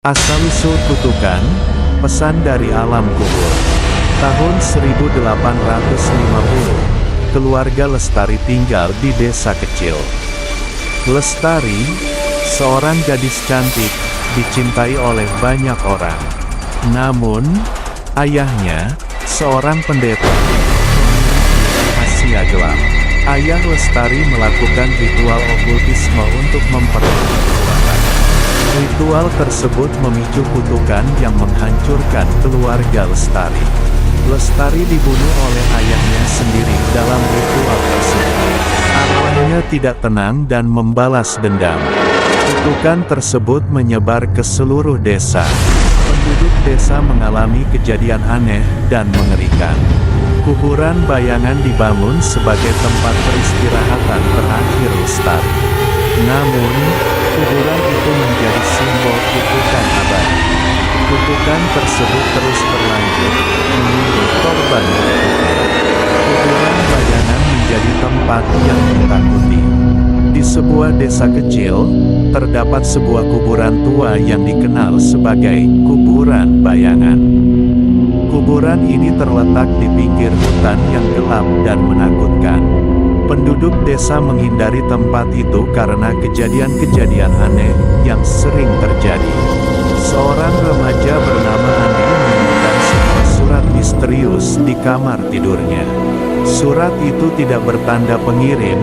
Asal-usul kutukan, pesan dari alam kubur. Tahun 1850, keluarga Lestari tinggal di desa kecil. Lestari, seorang gadis cantik, dicintai oleh banyak orang. Namun, ayahnya, seorang pendeta, rahasia gelap. Ayah Lestari melakukan ritual okultisme untuk memperoleh kekuatan. Ritual tersebut memicu kutukan yang menghancurkan keluarga Lestari. Lestari dibunuh oleh ayahnya sendiri dalam ritual tersebut. Arwahnya tidak tenang dan membalas dendam. Kutukan tersebut menyebar ke seluruh desa. Penduduk desa mengalami kejadian aneh dan mengerikan. Kuburan bayangan dibangun sebagai tempat peristirahatan terakhir Lestari. Namun, kuburan itu menjadi simbol kutukan abadi. Kutukan tersebut terus berlanjut, membunuh korban berikutnya. Kuburan bayangan menjadi tempat yang ditakuti. Di sebuah desa kecil, terdapat sebuah kuburan tua yang dikenal sebagai kuburan bayangan. Kuburan ini terletak di pinggir hutan yang gelap dan menakutkan. Penduduk desa menghindari tempat itu karena kejadian-kejadian aneh yang sering terjadi. Seorang remaja bernama Andi menemukan sebuah surat misterius di kamar tidurnya. Surat itu tidak bertanda pengirim,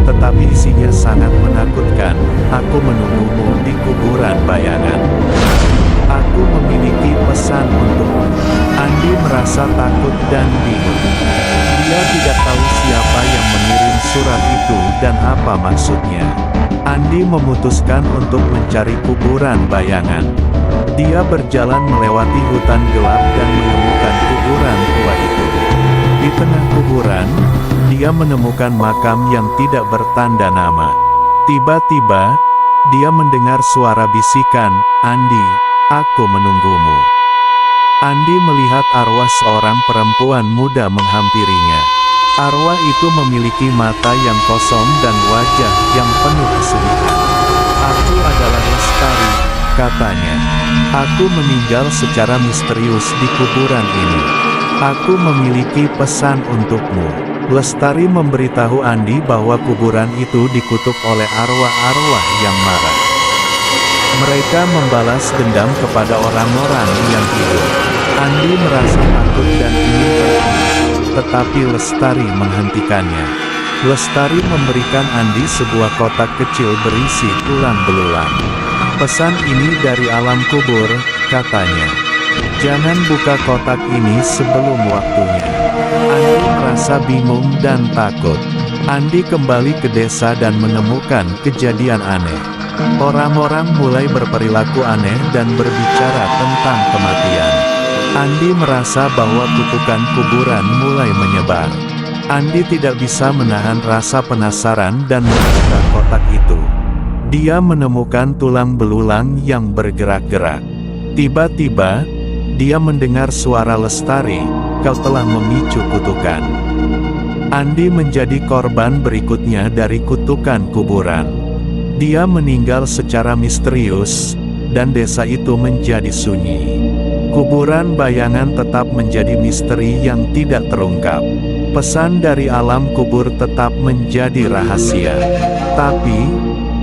tetapi isinya sangat menakutkan. Aku menunggumu di kuburan bayangan. Aku memiliki pesan untukmu. Andi merasa takut dan bingung. Dia tidak tahu siapa yang mengirim surat itu dan apa maksudnya. Andi memutuskan untuk mencari kuburan bayangan. Dia berjalan melewati hutan gelap dan menemukan kuburan tua itu. Di tengah kuburan, dia menemukan makam yang tidak bertanda nama. Tiba-tiba, dia mendengar suara bisikan, "Andi, aku menunggumu." Andi melihat arwah seorang perempuan muda menghampirinya. Arwah itu memiliki mata yang kosong dan wajah yang penuh kesulitan. "Aku adalah Lestari," katanya. "Aku meninggal secara misterius di kuburan ini. Aku memiliki pesan untukmu." Lestari memberitahu Andi bahwa kuburan itu dikutuk oleh arwah-arwah yang marah. Mereka membalas dendam kepada orang-orang yang hidup. Andi merasa takut dan ingin pergi, tetapi Lestari menghentikannya. Lestari memberikan Andi sebuah kotak kecil berisi tulang belulang. "Pesan ini dari alam kubur," katanya. "Jangan buka kotak ini sebelum waktunya." Andi merasa bingung dan takut. Andi kembali ke desa dan menemukan kejadian aneh. Orang-orang mulai berperilaku aneh dan berbicara tentang kematian. Andi merasa bahwa kutukan kuburan mulai menyebar. Andi tidak bisa menahan rasa penasaran dan membuka kotak itu. Dia menemukan tulang belulang yang bergerak-gerak. Tiba-tiba, dia mendengar suara Lestari, "Kau telah memicu kutukan." Andi menjadi korban berikutnya dari kutukan kuburan. Dia meninggal secara misterius, dan desa itu menjadi sunyi. Kuburan bayangan tetap menjadi misteri yang tidak terungkap. Pesan dari alam kubur tetap menjadi rahasia. Tapi,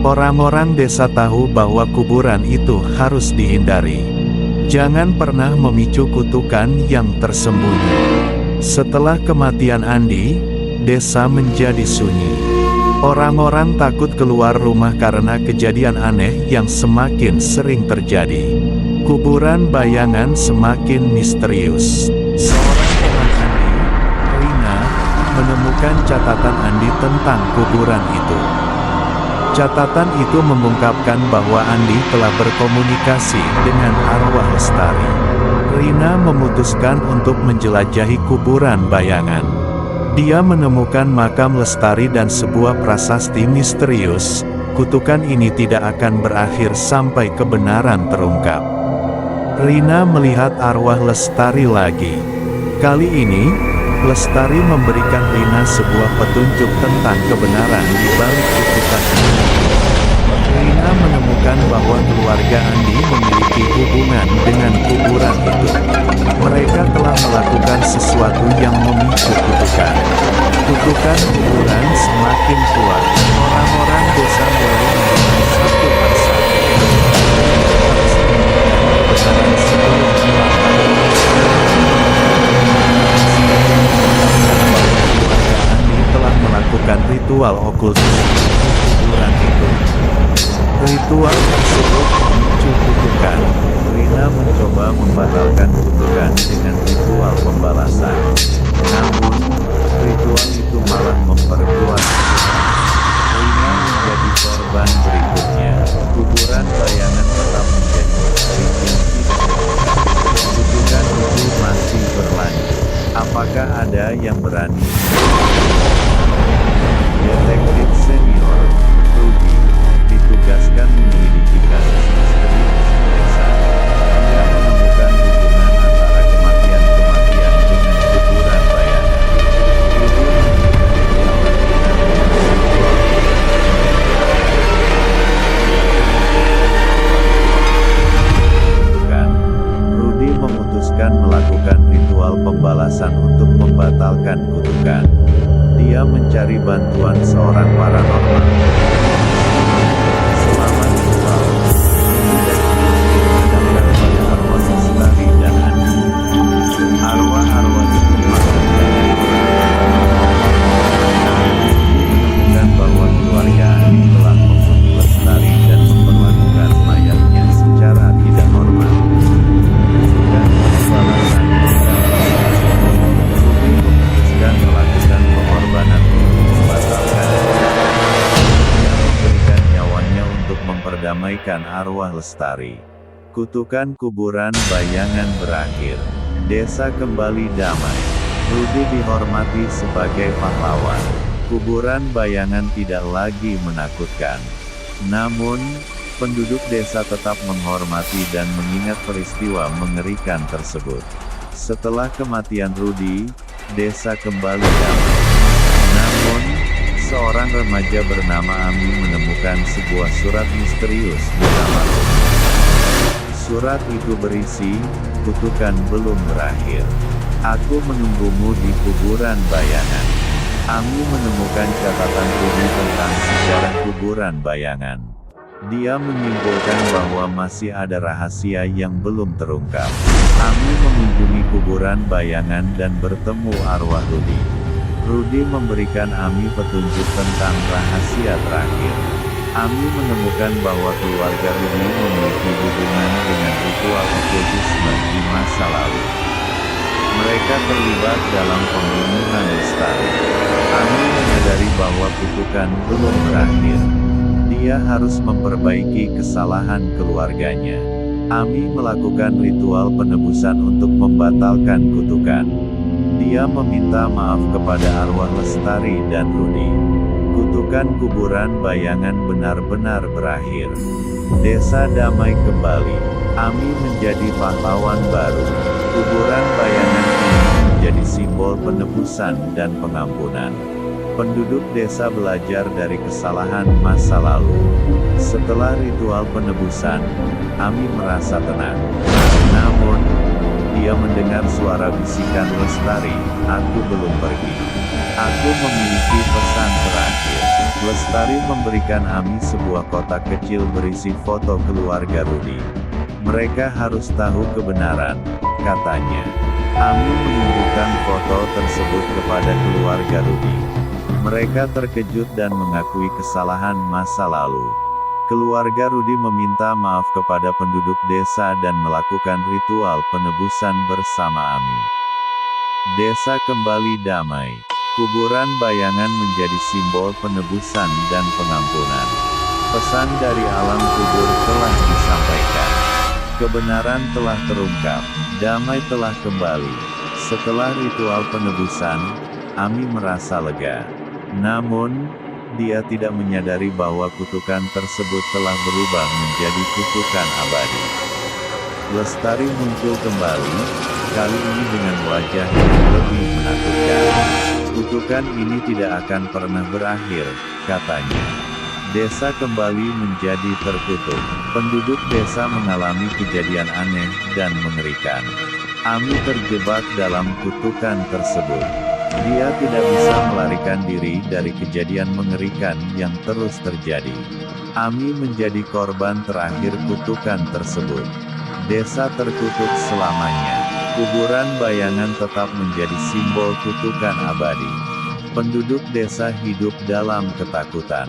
orang-orang desa tahu bahwa kuburan itu harus dihindari. Jangan pernah memicu kutukan yang tersembunyi. Setelah kematian Andi, desa menjadi sunyi. Orang-orang takut keluar rumah karena kejadian aneh yang semakin sering terjadi. Kuburan bayangan semakin misterius. Seorang teman Andi, Rina, menemukan catatan Andi tentang kuburan itu. Catatan itu mengungkapkan bahwa Andi telah berkomunikasi dengan arwah Lestari. Rina memutuskan untuk menjelajahi kuburan bayangan. Dia menemukan makam Lestari dan sebuah prasasti misterius. Kutukan ini tidak akan berakhir sampai kebenaran terungkap. Rina melihat arwah Lestari lagi. Kali ini, Lestari memberikan Rina sebuah petunjuk tentang kebenaran di balik kutukan ini. Rina menemukan menemukan bahwa keluarga Andi memiliki hubungan dengan kuburan itu. Mereka telah melakukan sesuatu yang memicu kutukan. Kutukan kuburan semakin kuat. Orang-orang desa mulai memulai satu persatu. Kebenaran sebelum kelaparan. Andi telah melakukan ritual okultis di kuburan itu. Ritual tersebut memicu kutukan. Rina mencoba membatalkan kutukan dengan ritual pembalasan. Namun, ritual itu malah memperkuat kutukan. Rina menjadi korban berikutnya. Kuburan bayangan tetap menjadi misteri yang tidak ditemukan. Kutukan itu masih berlanjut. Apakah ada yang berani? Detektif senior Rudy ditugaskan menyelidiki kasus misteri di desa. Dia menemukan hubungan antara kematian-kematian dengan kuburan bayangan. Rudy memutuskan melakukan ritual pembalasan untuk membatalkan kutukan. Dia mencari bantuan seorang paranormal. Selama ritual, menghadapkan pada arwah Lestari dan Andi. Arwah-arwah itu menemukan bahwa keluarga Andi telah membunuh Lestari dan memperlakukan mayatnya secara tidak normal. Dan pembalasan memutuskan melakukan pengorbanan untuk membatalkan. Dia memberikan nyawanya untuk memperdamaikan arwah Lestari. Kutukan kuburan bayangan berakhir. Desa kembali damai. Rudy dihormati sebagai pahlawan. Kuburan bayangan tidak lagi menakutkan. Namun, penduduk desa tetap menghormati dan mengingat peristiwa mengerikan tersebut. Setelah kematian Rudy, desa kembali damai. Namun, seorang remaja bernama Ami menemukan sebuah surat misterius di kamar Rudy. Surat itu berisi, kutukan belum berakhir. Aku menunggumu di kuburan bayangan. Ami menemukan catatan Rudy tentang sejarah kuburan bayangan. Dia menyimpulkan bahwa masih ada rahasia yang belum terungkap. Ami mengunjungi kuburan bayangan dan bertemu arwah Rudy. Rudy memberikan Ami petunjuk tentang rahasia terakhir. Ami menemukan bahwa keluarga Rudy memiliki hubungan dengan ritual okultisme di masa lalu. Mereka terlibat dalam pembunuhan Lestari. Ami menyadari bahwa kutukan belum berakhir. Dia harus memperbaiki kesalahan keluarganya. Ami melakukan ritual penebusan untuk membatalkan kutukan. Dia meminta maaf kepada arwah Lestari dan Rudy. Kutukan kuburan bayangan benar-benar berakhir. Desa damai kembali. Ami menjadi pahlawan baru. Kuburan bayangan ini menjadi simbol penebusan dan pengampunan. Penduduk desa belajar dari kesalahan masa lalu. Setelah ritual penebusan, Ami merasa tenang. Namun, dia mendengar suara bisikan Lestari, "Aku belum pergi. Aku memiliki pesan terakhir." Lestari memberikan Ami sebuah kotak kecil berisi foto keluarga Rudy. Mereka harus tahu kebenaran, katanya. Ami menunjukkan foto tersebut kepada keluarga Rudy. Mereka terkejut dan mengakui kesalahan masa lalu. Keluarga Rudy meminta maaf kepada penduduk desa dan melakukan ritual penebusan bersama Ami. Desa kembali damai. Kuburan bayangan menjadi simbol penebusan dan pengampunan. Pesan dari alam kubur telah disampaikan. Kebenaran telah terungkap. Damai telah kembali. Setelah ritual penebusan, Ami merasa lega. Namun, dia tidak menyadari bahwa kutukan tersebut telah berubah menjadi kutukan abadi. Lestari muncul kembali, kali ini dengan wajah yang lebih menakutkan. Kutukan ini tidak akan pernah berakhir, katanya. Desa kembali menjadi terkutuk. Penduduk desa mengalami kejadian aneh dan mengerikan. Ami terjebak dalam kutukan tersebut. Dia tidak bisa melarikan diri dari kejadian mengerikan yang terus terjadi. Ami menjadi korban terakhir kutukan tersebut. Desa terkutuk selamanya. Kuburan bayangan tetap menjadi simbol kutukan abadi. Penduduk desa hidup dalam ketakutan.